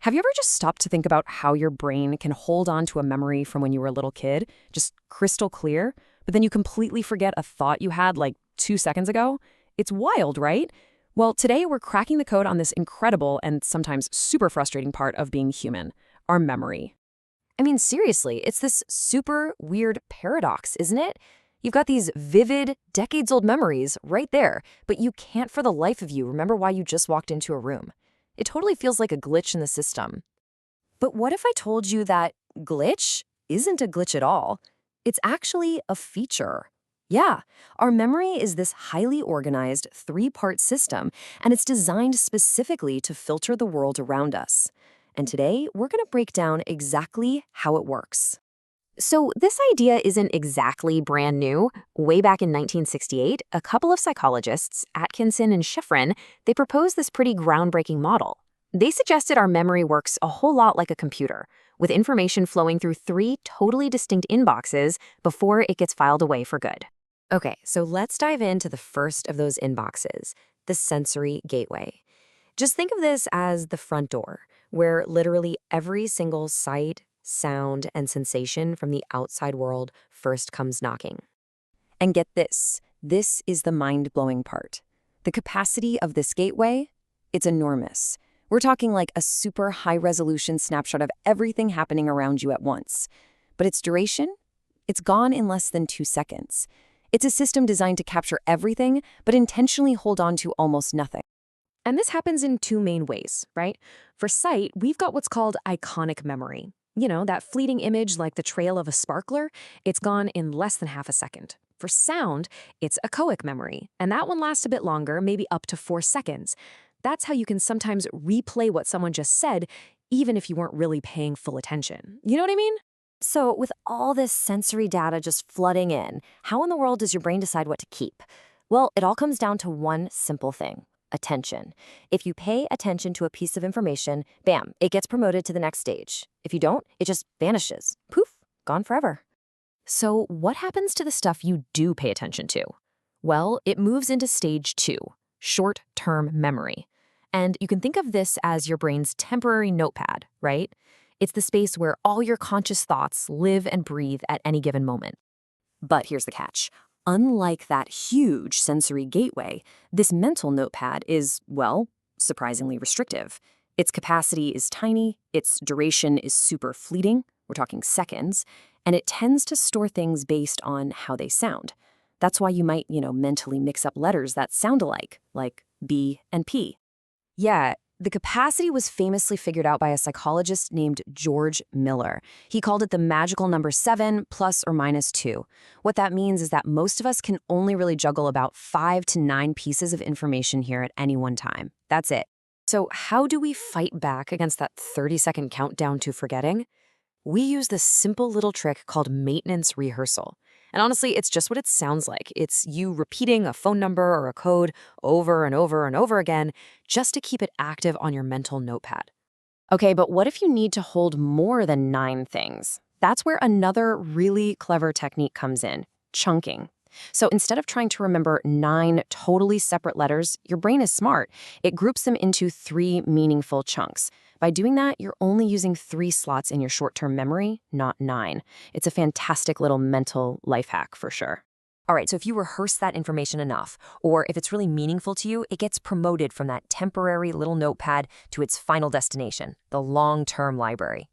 Have you ever just stopped to think about how your brain can hold on to a memory from when you were a little kid, just crystal clear, but then you completely forget a thought you had like 2 seconds ago? It's wild, right? Well, today we're cracking the code on this incredible and sometimes super frustrating part of being human, our memory. I mean, seriously, it's this super weird paradox, isn't it? You've got these vivid, decades-old memories right there, but you can't for the life of you remember why you just walked into a room. It totally feels like a glitch in the system. But what if I told you that glitch isn't a glitch at all? It's actually a feature. Yeah, our memory is this highly organized three-part system, and it's designed specifically to filter the world around us. And today, we're going to break down exactly how it works. So this idea isn't exactly brand new. Way back in 1968, a couple of psychologists, Atkinson and Shiffrin, they proposed this pretty groundbreaking model. They suggested our memory works a whole lot like a computer, with information flowing through three totally distinct inboxes before it gets filed away for good. Okay, so let's dive into the first of those inboxes, the sensory gateway. Just think of this as the front door, where literally every single sight, sound, and sensation from the outside world first comes knocking. And get this is the mind-blowing part. The capacity of this gateway, it's enormous. We're talking like a super high-resolution snapshot of everything happening around you at once. But its duration? It's gone in less than 2 seconds. It's a system designed to capture everything, but intentionally hold on to almost nothing. And this happens in two main ways, right? For sight, we've got what's called iconic memory. You know, that fleeting image like the trail of a sparkler, it's gone in less than half a second. For sound, it's echoic memory, and that one lasts a bit longer, maybe up to 4 seconds. That's how you can sometimes replay what someone just said, even if you weren't really paying full attention. You know what I mean? So with all this sensory data just flooding in, how in the world does your brain decide what to keep? Well, it all comes down to one simple thing. Attention. If you pay attention to a piece of information, bam, it gets promoted to the next stage. If you don't, it just vanishes. Poof, gone forever. So what happens to the stuff you do pay attention to? Well, it moves into stage 2, short-term memory. And you can think of this as your brain's temporary notepad, right? It's the space where all your conscious thoughts live and breathe at any given moment. But here's the catch. Unlike that huge sensory gateway, this mental notepad is, well, surprisingly restrictive. Its capacity is tiny, its duration is super fleeting, we're talking seconds, and it tends to store things based on how they sound. That's why you might, mentally mix up letters that sound alike, like B and P. Yeah, the capacity was famously figured out by a psychologist named George Miller. He called it the magical number 7 plus or minus 2. What that means is that most of us can only really juggle about 5 to 9 pieces of information here at any one time. That's it. So how do we fight back against that 30-second countdown to forgetting? We use this simple little trick called maintenance rehearsal. And honestly, it's just what it sounds like. It's you repeating a phone number or a code over and over and over again just to keep it active on your mental notepad. Okay, but what if you need to hold more than 9 things? That's where another really clever technique comes in, chunking. So instead of trying to remember 9 totally separate letters, your brain is smart. It groups them into 3 meaningful chunks. By doing that, you're only using 3 slots in your short-term memory, not 9. It's a fantastic little mental life hack for sure. All right, so if you rehearse that information enough, or if it's really meaningful to you, it gets promoted from that temporary little notepad to its final destination, the long-term library.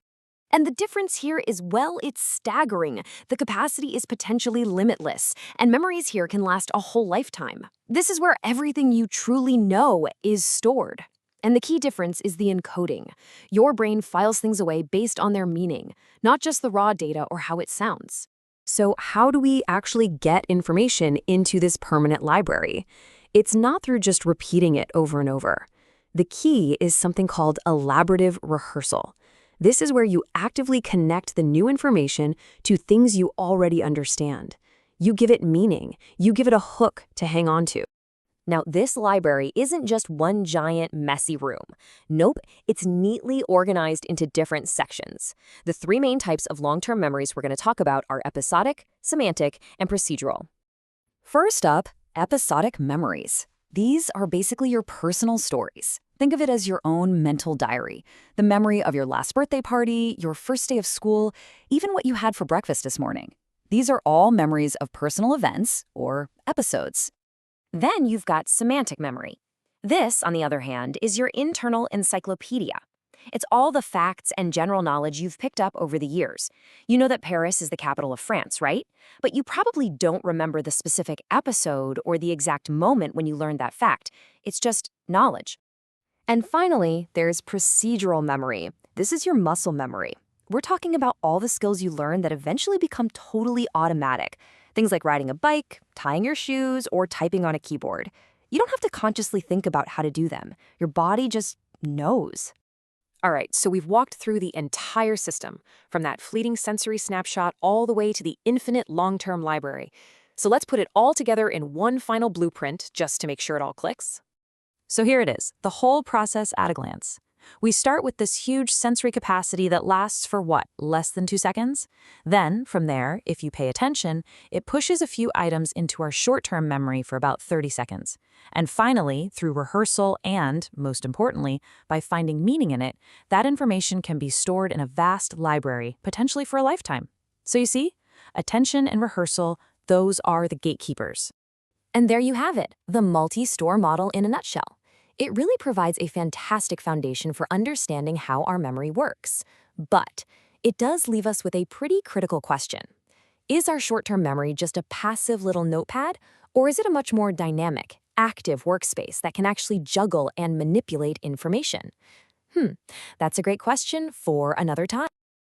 And the difference here is, well, it's staggering. The capacity is potentially limitless, and memories here can last a whole lifetime. This is where everything you truly know is stored. And the key difference is the encoding. Your brain files things away based on their meaning, not just the raw data or how it sounds. So how do we actually get information into this permanent library? It's not through just repeating it over and over. The key is something called elaborative rehearsal. This is where you actively connect the new information to things you already understand. You give it meaning. You give it a hook to hang on to. Now, this library isn't just one giant, messy room. Nope, it's neatly organized into different sections. The 3 main types of long-term memories we're going to talk about are episodic, semantic, and procedural. First up, episodic memories. These are basically your personal stories. Think of it as your own mental diary. The memory of your last birthday party, your first day of school, even what you had for breakfast this morning. These are all memories of personal events or episodes. Then you've got semantic memory. This, on the other hand, is your internal encyclopedia. It's all the facts and general knowledge you've picked up over the years. You know that Paris is the capital of France, right? But you probably don't remember the specific episode or the exact moment when you learned that fact. It's just knowledge. And finally, there's procedural memory. This is your muscle memory. We're talking about all the skills you learn that eventually become totally automatic. Things like riding a bike, tying your shoes, or typing on a keyboard. You don't have to consciously think about how to do them. Your body just knows. All right, so we've walked through the entire system, from that fleeting sensory snapshot all the way to the infinite long-term library. So let's put it all together in one final blueprint just to make sure it all clicks. So here it is, the whole process at a glance. We start with this huge sensory capacity that lasts for what, less than 2 seconds? Then, from there, if you pay attention, it pushes a few items into our short-term memory for about 30 seconds. And finally, through rehearsal and, most importantly, by finding meaning in it, that information can be stored in a vast library, potentially for a lifetime. So you see, attention and rehearsal, those are the gatekeepers. And there you have it, the multi-store model in a nutshell. It really provides a fantastic foundation for understanding how our memory works. But it does leave us with a pretty critical question. Is our short-term memory just a passive little notepad, or is it a much more dynamic, active workspace that can actually juggle and manipulate information? That's a great question for another time.